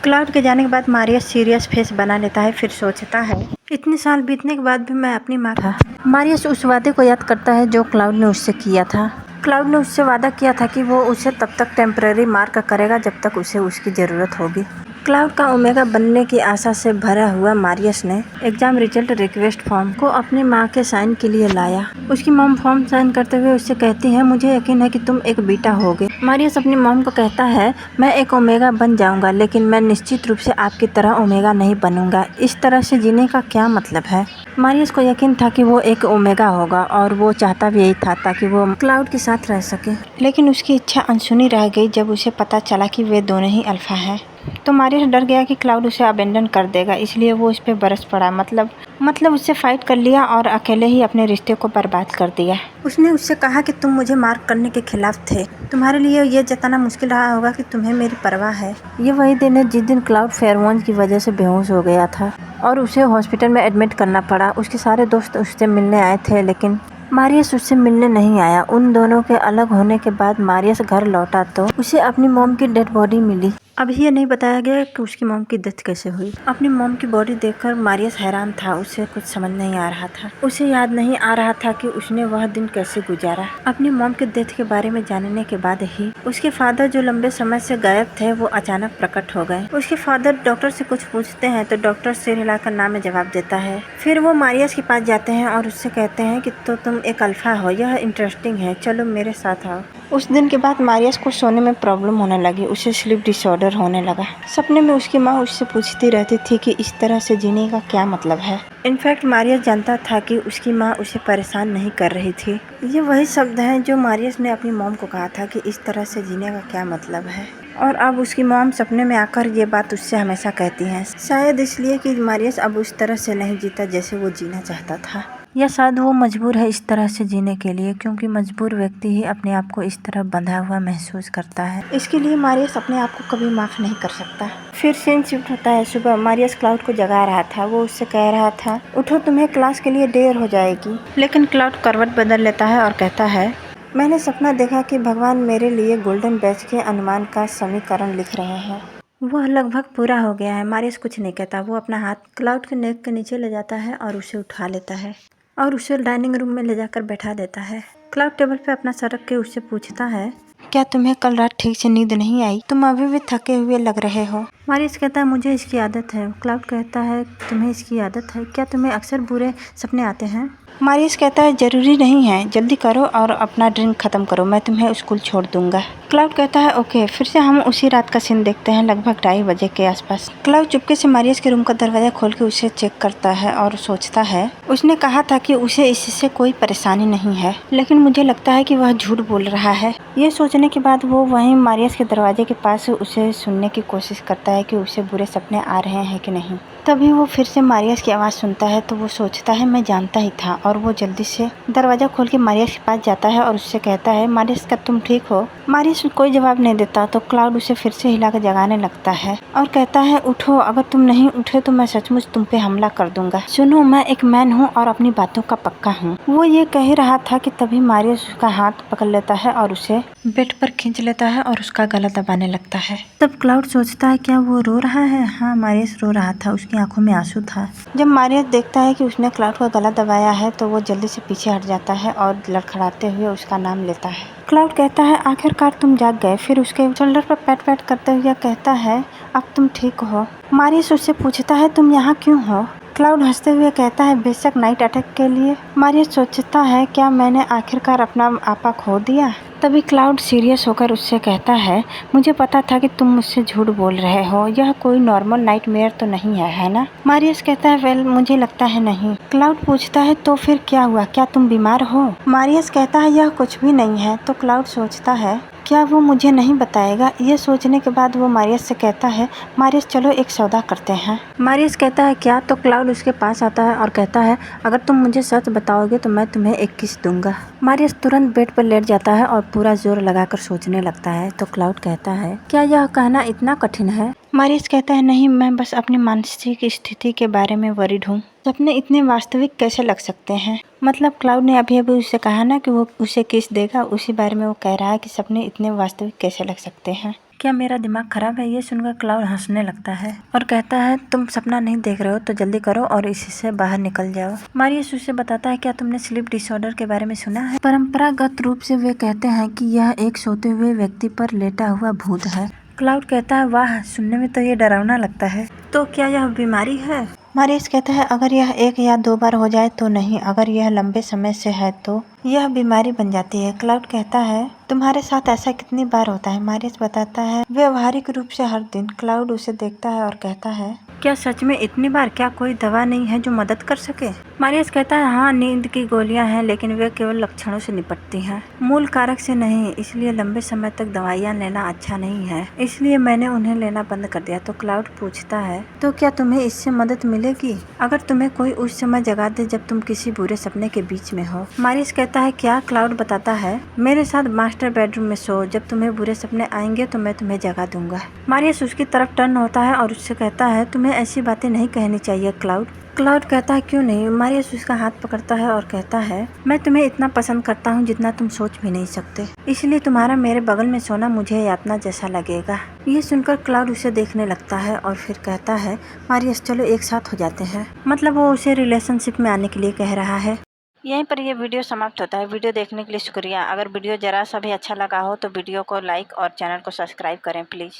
Cloud के जाने के बाद मारियस सीरियस फेस बना लेता है, फिर सोचता है इतने साल बीतने के बाद भी मैं अपनी माँ था। मारियस उस वादे को याद करता है जो क्लाउड ने उससे किया था। क्लाउड ने उससे वादा किया था कि वो उसे तब तक टेम्पररी मार्क करेगा जब तक उसे उसकी ज़रूरत होगी। क्लाउड का ओमेगा बनने की आशा से भरा हुआ मारियस ने एग्जाम रिजल्ट रिक्वेस्ट फॉर्म को अपनी माँ के साइन के लिए लाया। उसकी मॉम फॉर्म साइन करते हुए उससे कहती है, मुझे यकीन है कि तुम एक बीटा होगे। मारियस अपनी मॉम को कहता है, मैं एक ओमेगा बन जाऊंगा, लेकिन मैं निश्चित रूप से आपकी तरह ओमेगा नहीं बनूंगा। इस तरह से जीने का क्या मतलब है? मारियस को यकीन था कि वो एक ओमेगा होगा और वो चाहता भी यही था ताकि वो क्लाउड के साथ रह सके। लेकिन उसकी इच्छा अनसुनी रह गई जब उसे पता चला कि वे दोनों ही अल्फा हैं। तो मारियस डर गया कि क्लाउड उसे अबेंडन कर देगा, इसलिए वो उस पर बरस पड़ा। मतलब उससे फाइट कर लिया और अकेले ही अपने रिश्ते को बर्बाद कर दिया। उसने उससे कहा कि तुम मुझे मार्क करने के खिलाफ थे, तुम्हारे लिए ये जताना मुश्किल रहा होगा कि तुम्हें मेरी परवाह है। ये वही दिन है जिस दिन क्लाउड फेरोमोन्स की वजह से बेहोश हो गया था और उसे हॉस्पिटल में एडमिट करना पड़ा। उसके सारे दोस्त उससे मिलने आए थे, लेकिन मारियस उससे मिलने नहीं आया। उन दोनों के अलग होने के बाद मारियस घर लौटा तो उसे अपनी मॉम की डेड बॉडी मिली। अभी ये नहीं बताया गया कि उसकी मॉम की डेथ कैसे हुई। अपनी मॉम की बॉडी देखकर मारियस हैरान था। उसे कुछ समझ नहीं आ रहा था। उसे याद नहीं आ रहा था कि उसने वह दिन कैसे गुजारा। अपनी मॉम के डेथ के बारे में जानने के बाद ही उसके फादर, जो लंबे समय से गायब थे, वो अचानक प्रकट हो गए। उसके फादर डॉक्टर से कुछ पूछते हैं तो डॉक्टर सिर हिलाकर ना में जवाब देता है। फिर वो मारियस के पास जाते हैं और उससे कहते हैं कि तो तुम एक अल्फा हो, यह इंटरेस्टिंग है, चलो मेरे साथ आओ। उस दिन के बाद मारियस को सोने में प्रॉब्लम होने लगी। उसे स्लीप डिसऑर्डर होने लगा। सपने में उसकी माँ उससे पूछती रहती थी कि इस तरह से जीने का क्या मतलब है। इनफैक्ट मारियस जानता था कि उसकी माँ उसे परेशान नहीं कर रही थी। ये वही शब्द हैं जो मारियस ने अपनी मॉम को कहा था कि इस तरह से जीने का क्या मतलब है। और अब उसकी मॉम सपने में आकर ये बात उससे हमेशा कहती हैं, शायद इसलिए कि मारियस अब उस तरह से नहीं जीता जैसे वो जीना चाहता था, या शायद वो मजबूर है इस तरह से जीने के लिए, क्योंकि मजबूर व्यक्ति ही अपने आप को इस तरह बंधा हुआ महसूस करता है। इसके लिए मारियस अपने आप को कभी माफ नहीं कर सकता। फिर सीन शिफ्ट होता है सुबह। मारियस क्लाउड को जगा रहा था। वो उससे कह रहा था, उठो, तुम्हें क्लास के लिए देर हो जाएगी। लेकिन क्लाउड करवट बदल लेता है और कहता है, मैंने सपना देखा कि भगवान मेरे लिए गोल्डन बैच के अनुमान का समीकरण लिख रहे हैं। वह लगभग पूरा हो गया है। मारियस कुछ नहीं कहता। वो अपना हाथ क्लाउड के नेक के नीचे ले जाता है और उसे उठा लेता है और उसे डाइनिंग रूम में ले जाकर बैठा देता है। क्लाउड टेबल पे अपना सर रख के उससे पूछता है, क्या तुम्हें कल रात ठीक से नींद नहीं आई? तुम अभी भी थके हुए लग रहे हो। मारियस कहता है, मुझे इसकी आदत है। क्लाउड कहता है, तुम्हें इसकी आदत है? क्या तुम्हें अक्सर बुरे सपने आते हैं? मारियस कहता है, जरूरी नहीं है, जल्दी करो और अपना ड्रिंक खत्म करो, मैं तुम्हें स्कूल छोड़ दूंगा। क्लाउड कहता है, ओके। फिर से हम उसी रात का सीन देखते हैं, लगभग 2:30 बजे के आसपास। क्लाउड चुपके से मारियस के रूम का दरवाजा खोल के उसे चेक करता है और सोचता है, उसने कहा था कि उसे इससे कोई परेशानी नहीं है, लेकिन मुझे लगता है कि वह झूठ बोल रहा है। ये सोचने के बाद वो वहीं मारियस के दरवाजे के पास उसे सुनने की कोशिश करता है कि उसे बुरे सपने आ रहे हैं कि नहीं। तभी वो फिर से मारियस की आवाज़ सुनता है तो वो सोचता है, मैं जानता ही था, और वो जल्दी से दरवाज़ा खोल के मारियस के पास जाता है और उससे कहता है, मारियस, क्या तुम ठीक हो? मारियस कोई जवाब नहीं देता तो क्लाउड उसे फिर से हिलाकर जगाने लगता है और कहता है, उठो, अगर तुम नहीं उठे तो मैं सचमुच तुम पे हमला कर दूंगा। सुनो, मैं एक मैन हूँ और अपनी बातों का पक्का हूँ। वो ये कह रहा था कि तभी मारियस उसका हाथ पकड़ लेता है और उसे बेड पर खींच लेता है और उसका गला दबाने लगता है। तब क्लाउड सोचता है, क्या वो रो रहा है? हाँ, मारियस रो रहा था, उसकी आंखों में आंसू था। जब मारियस देखता है कि उसने क्लाउड का गला दबाया है तो वो जल्दी से पीछे हट जाता है और लड़खड़ाते हुए उसका नाम लेता है। क्लाउड कहता है, आखिरकार तुम जाग गए। फिर उसके शोल्डर पर पैट पैट करते हुए कहता है, अब तुम ठीक हो? मारियस उससे पूछता है, तुम यहाँ क्यों हो? क्लाउड हंसते हुए कहता है, बेशक नाइट अटैक के लिए। मारियस सोचता है, क्या मैंने आखिरकार अपना आपा खो दिया? तभी क्लाउड सीरियस होकर उससे कहता है, मुझे पता था कि तुम मुझसे झूठ बोल रहे हो, यह कोई नॉर्मल नाइटमेयर तो नहीं है ना? मारियस कहता है, वेल, मुझे लगता है नहीं। क्लाउड पूछता है, तो फिर क्या हुआ? क्या तुम बीमार हो? मारियस कहता है, यह कुछ भी नहीं है। तो क्लाउड सोचता है, क्या वो मुझे नहीं बताएगा? ये सोचने के बाद वो मारियस से कहता है, मारियस, चलो एक सौदा करते हैं। मारियस कहता है, क्या? तो क्लाउड उसके पास आता है और कहता है, अगर तुम मुझे सच बताओगे तो मैं तुम्हें एक किस दूंगा। मारियस तुरंत बेड पर लेट जाता है और पूरा जोर लगाकर सोचने लगता है। तो क्लाउड कहता है, क्या यह कहना इतना कठिन है? मारियस कहता है, नहीं, मैं बस अपनी मानसिक स्थिति के बारे में वरीड हूँ। सपने इतने वास्तविक कैसे लग सकते हैं? मतलब क्लाउड ने अभी अभी उससे कहा ना कि वो उसे किस देगा, उसी बारे में वो कह रहा है कि सपने इतने वास्तविक कैसे लग सकते हैं। क्या मेरा दिमाग खराब है? ये सुनकर क्लाउड हंसने लगता है और कहता है तुम सपना नहीं देख रहे हो तो जल्दी करो और इसी से बाहर निकल जाओ। मारियस उसे बताता है क्या तुमने स्लीप डिसऑर्डर के बारे में सुना है? परंपरागत रूप से वे कहते हैं कि यह एक सोते हुए व्यक्ति पर लेटा हुआ भूत है। क्लाउड कहता है वाह, सुनने में तो ये डरावना लगता है। तो क्या यह बीमारी है? मारियस कहता है अगर यह 1 या 2 बार हो जाए तो नहीं, अगर यह लंबे समय से है तो यह बीमारी बन जाती है। क्लाउड कहता है तुम्हारे साथ ऐसा कितनी बार होता है? मारियस बताता है व्यवहारिक रूप से हर दिन। क्लाउड उसे देखता है और कहता है क्या सच में इतनी बार? क्या कोई दवा नहीं है जो मदद कर सके? मारियस कहता है हाँ, नींद की गोलियां हैं लेकिन वे केवल लक्षणों से निपटती हैं, मूल कारक से नहीं। इसलिए लंबे समय तक दवाइयाँ लेना अच्छा नहीं है, इसलिए मैंने उन्हें लेना बंद कर दिया। तो क्लाउड पूछता है तो क्या तुम्हें इससे मदद मिलेगी अगर तुम्हें कोई उस समय जगा दे जब तुम किसी बुरे सपने के बीच में हो? मारियस कहता है क्या? क्लाउड बताता है मेरे साथ मास्टर बेडरूम में सो, जब तुम्हें बुरे सपने आएंगे तो मैं तुम्हें जगा दूंगा। मारियस उसकी तरफ टर्न होता है और उससे कहता है तुम्हें ऐसी बातें नहीं कहनी चाहिए क्लाउड। क्लाउड कहता है क्यों नहीं? मारियस उसका हाथ पकड़ता है और कहता है मैं तुम्हें इतना पसंद करता हूँ जितना तुम सोच भी नहीं सकते, इसलिए तुम्हारा मेरे बगल में सोना मुझे यातना जैसा लगेगा। ये सुनकर क्लाउड उसे देखने लगता है और फिर कहता है मारियस चलो एक साथ हो जाते हैं। मतलब वो उसे रिलेशनशिप में आने के लिए कह रहा है। यहीं पर यह वीडियो समाप्त होता है। वीडियो देखने के लिए शुक्रिया। अगर वीडियो जरा सा भी अच्छा लगा हो तो वीडियो को लाइक और चैनल को सब्सक्राइब करें प्लीज़।